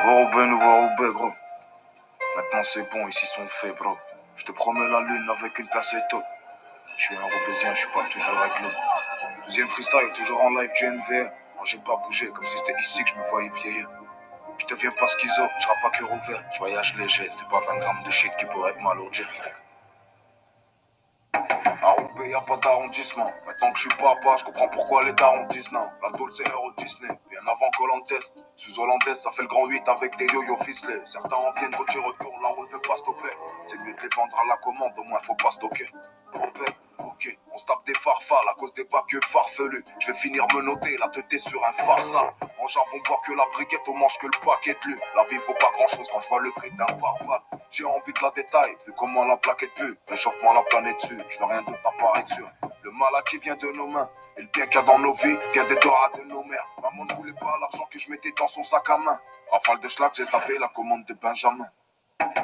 Nouveau Roubaix, gros. Maintenant c'est bon, ici sont faits, bro. Je te promets la lune avec une place éto. Je suis un Roubaisien, je suis pas toujours avec l'eau. Deuxième freestyle, toujours en live du NVR. Non, j'ai pas bougé, comme si c'était ici que je me voyais vieillir. Je deviens pas schizo, je rappe pas cœur ouvert. Je voyage léger, c'est pas 20 grammes de shit qui pourrait m'alourdir. À Roubaix, y'a pas d'arrondissement. Maintenant que je suis papa, je comprends pourquoi les darons disent non. La Dole, c'est Euro Disney. Bien avant Colantes. Sous hollandaise, ça fait le grand 8 avec des yo-yo ficelés. Certains en viennent quand tu retournes, là on ne veut pas stopper. C'est mieux de les vendre à la commande, au moins faut pas stocker. Ok, on se tape des farfales à cause des bacs farfelus. Je vais finir me noter, la tête sur un farsal. En javon pas que la briquette, on mange que le paquet de lu. La vie vaut pas grand chose quand je vois le prix d'un pare-balles. J'ai envie de la détail, vu comment la plaquette pue. Réchauffement la planète dessus, je veux rien d'autre apparaître sûr. Le mal qui vient de nos mains, et le bien qu'il y a dans nos vies, vient des doigts de nos mères. Maman ne voulait pas l'argent que je mettais dans son sac à main. Rafale de schlag, j'ai zappé la commande de Benjamin.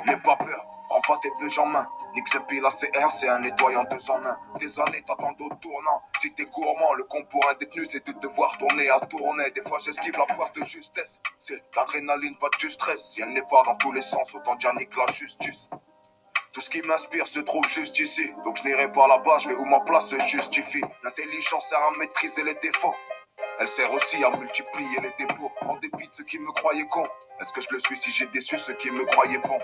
N'aie pas peur, prends pas tes deux en main. Nick Zepi, la CR, c'est un nettoyant 2 en 1. Des années, t'attends d'autres tournants. Si t'es gourmand, le compte pour un détenu, c'est de devoir tourner à tourner. Des fois, j'esquive la poisse de justesse. C'est l'adrénaline, pas du stress. Si elle n'est pas dans tous les sens, autant dire nique la justice. Tout ce qui m'inspire se trouve juste ici. Donc je n'irai pas là-bas, je vais où ma place se justifie. L'intelligence sert à maîtriser les défauts. Elle sert aussi à multiplier les dépôts. En dépit de ceux qui me croyaient con. Est-ce que je le suis si j'ai déçu ceux qui me croyaient bon?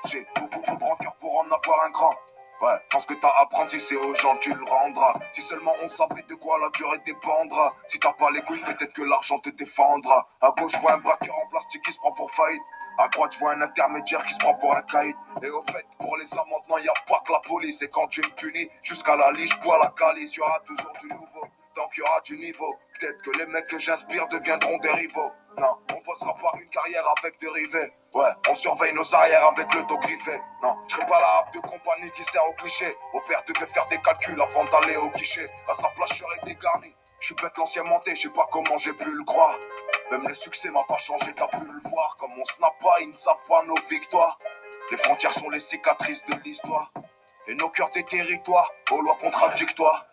J'ai beaucoup trop de rancœur pour en avoir un grand. Ouais, pense que t'as à apprendre, si c'est aux gens tu le rendras. Si seulement on savait de quoi la durée dépendra. Si t'as pas les couilles, peut-être que l'argent te défendra. À gauche, je vois un braqueur en plastique qui se prend pour faillite. À droite, je vois un intermédiaire qui se prend pour un caïd. Et au fait, pour les amendes, non, y a pas que la police. Et quand tu me punis, jusqu'à la liche, bois la calice. Y'aura toujours du nouveau, tant qu'il y aura du niveau. Peut-être que les mecs que j'inspire deviendront des rivaux. Non, on passera pas une carrière avec des rivets. Ouais, on surveille nos arrières avec le dos griffé. Non, je serai pas la happe de compagnie qui sert au cliché. Mon père devait faire des calculs avant d'aller au guichet. À sa place, je serais dégarni. Je suis bête l'ancien menté, je sais pas comment j'ai pu le croire. Même le succès m'a pas changé, t'as pu le voir. Comme on snap pas, ils ne savent pas nos victoires. Les frontières sont les cicatrices de l'histoire. Et nos cœurs des territoires, aux lois contradictoires.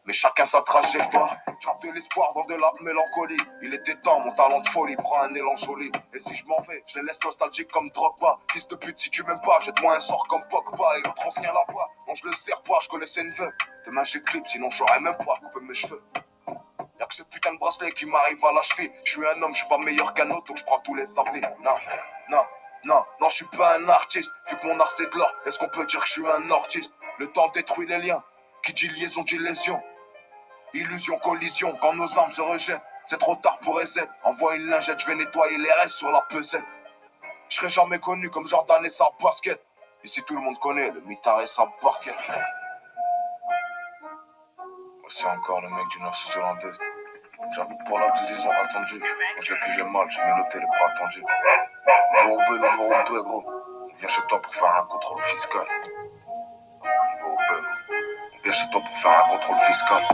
Mais chacun sa trajectoire. J'rappe de l'espoir dans de la mélancolie. Il était temps, mon talent de folie prend un élan joli. Et si je m'en vais, je les laisse nostalgiques comme Drogba. Fils de pute, si tu m'aimes pas, jette-moi un sort comme Pogba. Et l'autre ancien là-bas, non je le sers pas, je connaissais une veuve. Demain j'éclipe, sinon j'aurais même pas coupé mes cheveux. Y'a que ce putain de bracelet qui m'arrive à la cheville. Je suis un homme, je suis pas meilleur qu'un autre, donc je prends tous les avis. Non, je suis pas un artiste. Vu que mon art c'est de l'or, est-ce qu'on peut dire que je suis un artiste? Le temps détruit les liens. Qui dit liaison dit lésion. Illusion, collision, quand nos armes se rejettent. C'est trop tard pour reset. Envoie une lingette, je vais nettoyer les restes sur la pesette. Je serai jamais connu comme Jordan et sa basket. Ici tout le monde connaît le mitard et sa barquette. Voici encore le mec du Nord sous-hollandaise. J'avoue que pour la 12 ils ont attendu. Quand je l'ai plus j'ai mal, je m'ai noté les bras tendus. Nouveau Roubaix, gros. On vient chez toi pour faire un contrôle fiscal. Nouveau Roubaix. On vient chez toi pour faire un contrôle fiscal.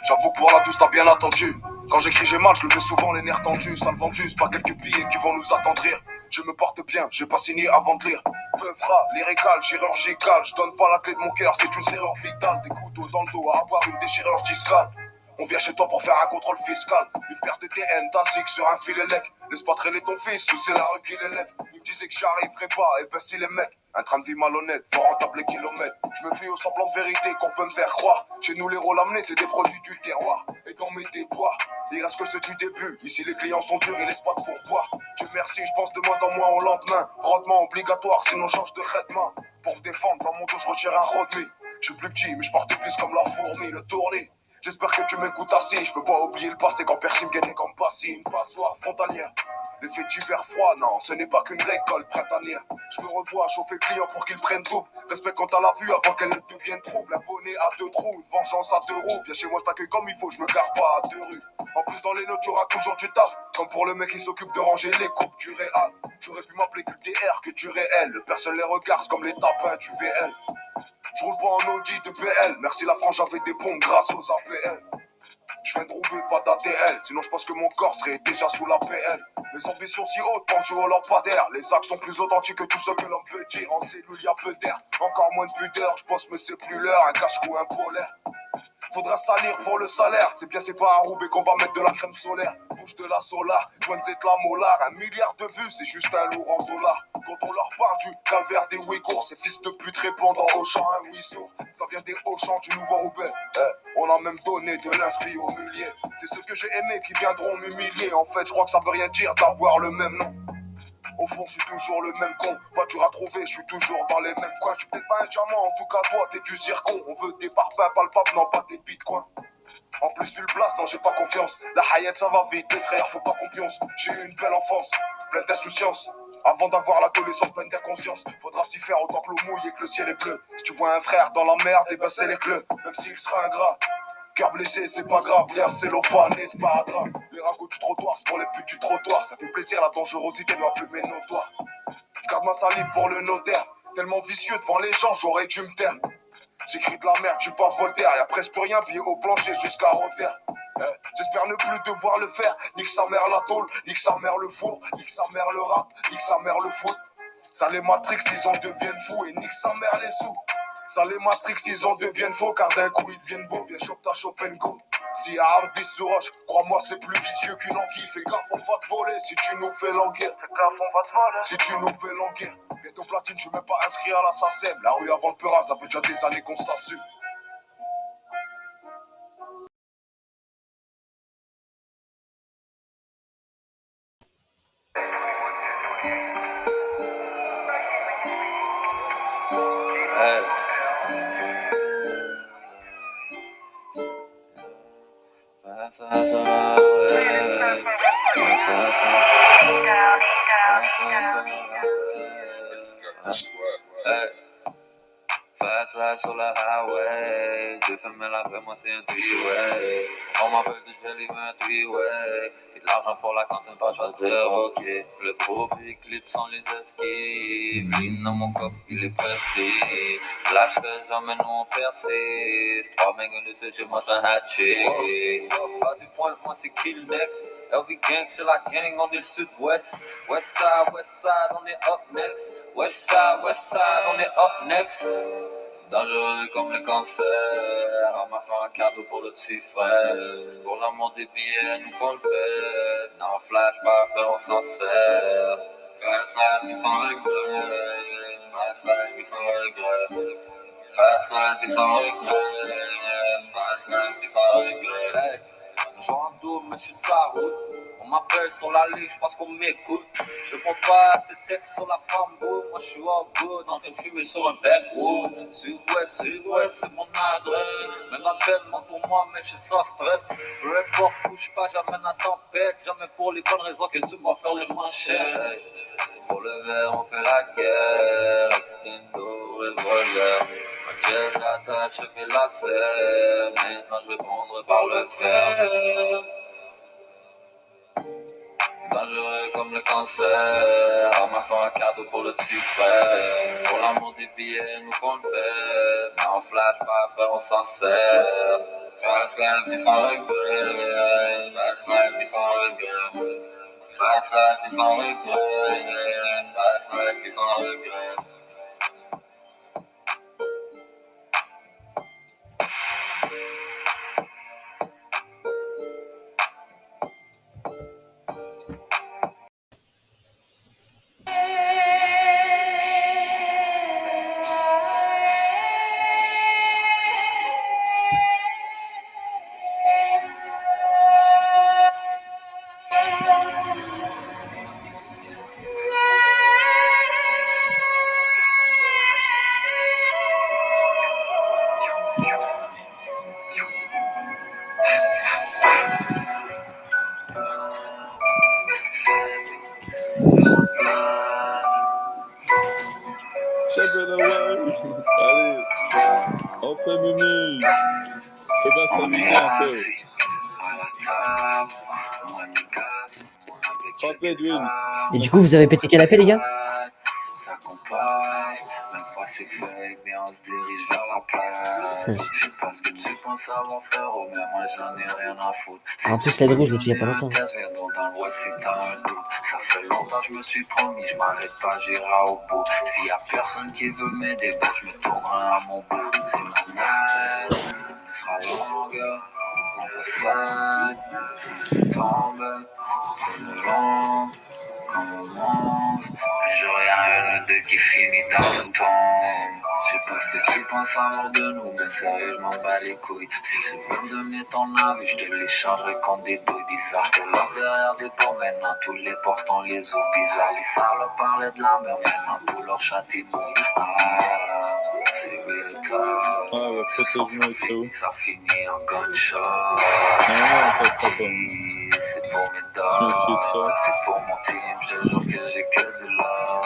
J'avoue que pour la 12 t'as bien attendu. Quand j'écris j'ai mal, je le fais souvent les nerfs tendus. Ça le vendu, c'est pas quelques billets qui vont nous attendrir. Je me porte bien, j'ai pas signé avant de lire. Peuvra, lyrical, chirurgical. Je donne pas la clé de mon cœur, c'est une serrure vitale. Des couteaux dans le dos à avoir une déchirure discale. On vient chez toi pour faire un contrôle fiscal. Une paire de TN, d'asic sur un filet lec. Laisse pas traîner ton fils, ou c'est la rue qui l'élève. Il me disait que j'arriverais pas, et ben si les mecs. Un train de vie malhonnête, fort rentable les kilomètres. Je me fie au semblant de vérité qu'on peut me faire croire. Chez nous les rôles amenés, c'est des produits du terroir. Et dans mes déboires, il reste que ceux du début. Ici les clients sont durs et les spots pour boire. Dieu merci, je pense de moins en moins au lendemain. Rendement obligatoire, sinon change de traitement. Pour me défendre, dans mon dos je retire un rodmi. Je suis plus petit, mais je porte plus comme la fourmi, le tourné. J'espère que tu m'écoutes assis, je peux pas oublier le passé quand Percy me guettait comme passé, une passoire frontalière. Les faits d'hiver froid, non, ce n'est pas qu'une récolte printanière. Je me revois chauffer le client pour qu'il prenne double. Respect quand t'as la vue avant qu'elle ne devienne trouble. Abonné à 2 trous, une vengeance à 2 roues. Viens chez moi, je t'accueille comme il faut, je me gare pas à 2 rues. En plus, dans les notes, tu auras toujours du taf. Comme pour le mec qui s'occupe de ranger les coupes du Réal. J'aurais pu m'appeler QDR que du réel. Personne les regarde, c'est comme les tapins du VL. Je roule pas en Audi de PL. Merci la France, j'avais des pompes grâce aux APL. Je viens de rouler, pas d'ATL. Sinon je pense que mon corps serait déjà sous la PL. Mes ambitions si hautes, pendues au lampadaire. Les actes sont plus authentiques que tout ce que l'on peut dire. En cellule y'a peu d'air, encore moins de pudeur. Je bosse mais c'est plus l'heure, un cache-cou, un polaire. Faudra salir pour le salaire. C'est bien, c'est pas à Roubaix qu'on va mettre de la crème solaire. Bouge de la solar, joint de la molar. 1 milliard de vues, c'est juste un lourd en dollars. Quand on leur parle du calvaire des Ouïghours, ces fils de pute répondent en hochant un oui sourd. Ça vient des Auchan du nouveau Roubaix. On a même donné de l'inspi au millier. C'est ceux que j'ai aimés qui viendront m'humilier. En fait, je crois que ça veut rien dire d'avoir le même nom. Au fond, je suis toujours le même con. Pas dur à trouver, je suis toujours dans les mêmes coins. Je suis peut-être pas un diamant, en tout cas, toi, t'es du zircon. On veut des parpaings palpables, non pas des bitcoins. En plus, vu le blast, non, j'ai pas confiance. La Hayat, ça va vite, les frères, faut pas qu'on pionce. J'ai eu une belle enfance, pleine d'insouciance. Avant d'avoir l'adolescence pleine d'inconscience, faudra s'y faire autant que l'eau mouille et que le ciel est bleu. Si tu vois un frère dans la merde, et ben c'est les cleux, même s'il sera ingrat. Cœur blessé, c'est pas grave, rien cellophane et sparadrap. Les ragots du trottoir, c'est pour les putes du trottoir. Ça fait plaisir, la dangerosité de ma plume est notoire. Je garde ma salive pour le notaire. Tellement vicieux devant les gens, j'aurais dû me taire. J'écris de la merde, je suis pas Voltaire. Y'a presque plus rien, pied au plancher jusqu'à Rotter. J'espère ne plus devoir le faire. Nique sa mère la tôle, nique sa mère le four, nique sa mère le rap, nique sa mère le foot. Ça les Matrix, ils en deviennent fous et nique sa mère les sous. Ça les Matrix, ils en deviennent faux car d'un coup ils deviennent beaux. Viens chope ta chope and go. Si y'a Arbis sur roche, crois-moi c'est plus vicieux qu'une anguille. Fais gaffe, on va te voler si tu nous fais languir. Fais gaffe, on va te voler si tu nous fais languir. Bientôt platine, je suis même pas inscrit à la SACEM. La rue avant le Peura, ça fait déjà des années qu'on s'assume. Fast sur la highway, deux femelles après moi c'est un three-way. On m'appelle du Jelly, mais un three-way. J'ai de l'argent pour la cantine, pas choisir, ok. Le gros big clip sans les esquives. Lean dans mon cop, il est prescrit. Lâcherai jamais, nous on persiste. 3 bangers de ce chez moi c'est un hatchet. Vas-y pointe, moi c'est Kill Next. LV Gang, c'est la gang, on est le sud-ouest. West side, on est up next. West side, on est up next. Dangereux comme le cancer, on m'a fait un cadeau pour le petit frère. Pour l'amour des billets, nous qu'on le fait. Non, flash pas, frère, on s'en sert. Faire ça, puis sans regret. Faire ça, puis sans regret. Faire ça, puis sans regret. Faire ça, puis sans regret. J'en en double, mais je suis sa route. On m'appelle sur la ligne, je pense qu'on m'écoute. Je réponds pas à ces textes sur la femme go. Moi je suis all good, en train de fumer sur un backwood. Sud-ouest, c'est mon adresse. Même un tellement pour moi, mais je suis sans stress. Peu importe où je pas, jamais la tempête. Jamais pour les bonnes raisons que tu vas faire les manchettes. Pour le verre, on fait la guerre. Extendo, revolver. Ok, j'attache mes lacets. Maintenant je vais prendre par le fer. Dangereux comme le cancer. On m'a fait un cadeau pour le petit frère. Pour l'amour des billets, nous qu'on le fait. Mais on flash pas, frère, on s'en sert. Fast life, vie sans regret. Fast life, vie sans regret. Fast life, vie sans regret. Fast life, vie sans regret. Allez, on fait Mimi. C'est pas ça, Mimi, un peu. Et du coup, vous avez pété quel appel, les gars? c'est fake, mais on se dirige vers la plage. Je sais pas ce que tu penses avoir, frérot, mais moi j'en ai rien à foutre. En plus, la rouge, je l'ai tué il y a pas longtemps. Dans l'ouest, si t'as un doute. Ça fait longtemps que je me suis promis, je m'arrête pas, j'irai au bout. S'il y a personne qui veut m'aider, ben je me tournerai à mon bout. C'est ma night, elle sera longue, on va ça, tombe, c'est de long. Comme on monstre, mais j'aurais un de qui finit dans une tombe. Je sais pas ce que tu penses avoir de nous, mais sérieux, je m'en bats les couilles. Si tu veux me donner ton avis, je te l'échangerai contre des douilles bizarres. Je te lock derrière des portes, maintenant tous les portants les ouvrent bizarres. Les salopes parlaient de la mer, maintenant tout leur chat est mouillé. Ah, c'est real talk. Ah, ouais, Ce soir, ça finit en gunshot. C'est pour mes dogs, c'est pour mon team, je te jure que j'ai que du love.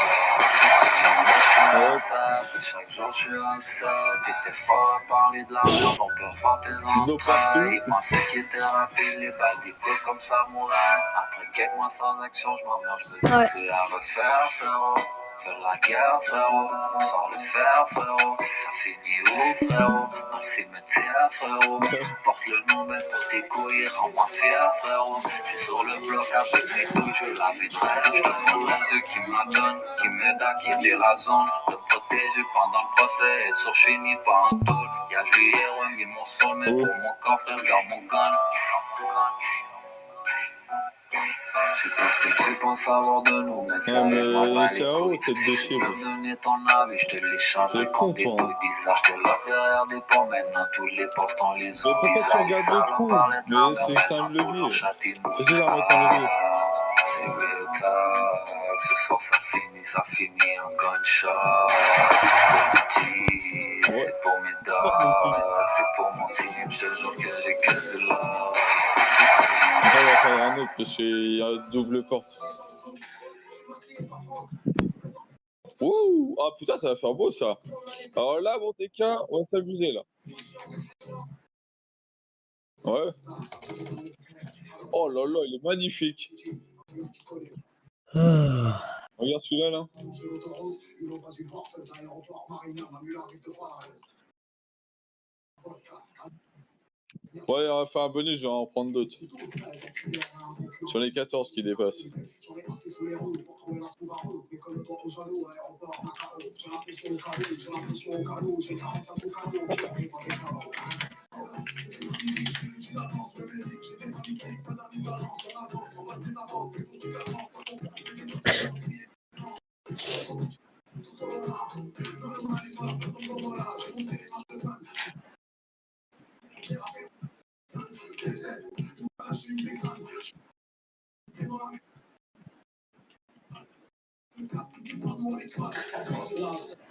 Chaque jour je suis upset. T'étais fort à parler de la merde, on peut faire tes entrailles. Ils pensaient qu'ils étaient rapides, les balles des coups comme ça mouraient. Après quelques mois sans action, je m'en je me dis c'est à refaire, frérot. Fais la guerre, frérot. On sort le fer, frérot. Ça finit où, frérot? Dans le cimetière, frérot. Tu portes le nom belle pour tes couilles, rends-moi fier, frérot. Je suis sur le bloc avec mes couilles, je la viderai. Je demande à Dieu qui me la donne, qui m'aide à quitter la zone. De protéger pendant le procès, être sur chenille, pas en tôle. Y'a juillet, remis mon soul, mais pour mon coffre, regarde mon gun. Je sais pas ce que tu penses avoir de nous, mais ça je m'en bats les couilles. Si tu veux me donner ton avis, je te l'échangerai contre des douilles bizarres. Je te lock derrière des ponts, maintenant tous les portants les ouvrent bizarres. Les salons parlaient de la mer, maintenant tout leur châtiment. C'est real talk, ce soir ça finit en gunshot. C'est pour mes dogs, c'est pour mon team, je te jure que j'ai que du love. On va faire un autre parce qu'il y a double porte. Wouh! Ah putain, ça va faire beau ça. Alors là, bon TK, on va s'amuser là. Ouais. Oh là là, il est magnifique. Regarde celui-là là. Ouais, on va faire un bonus, je vais en prendre d'autres. Sur les 14 qui dépassent.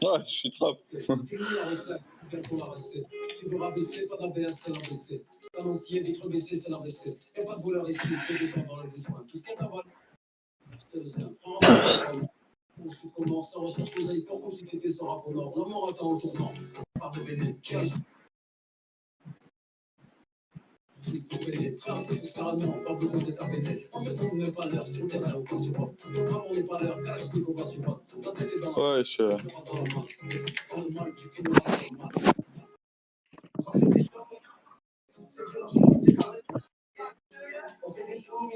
Ouais, je suis trappe. Tu veux rabaisser, pas d'ABS, c'est l'ABC. T'annoncier, des crevassés, c'est l'ABC. Y'a pas de voleur ici, que des gens dans le besoin. Tout ce qu'il y a d'avoir, c'est le sein. On se commence, on recherche vos iPhones comme si c'était sans rapport nord. Non, mais on attend au tournant. Par de Bénin. Qui a frère, tout ça, non, pas besoin d'être avéné. On te trouve même pas l'heure, sur le terrain, au cas sur moi. On n'est pas l'heure, cache ce qu'on va sur moi. Ta tête est dans la Ouais, je... Dans le mal, tu finis dans le mal. On fait des choses,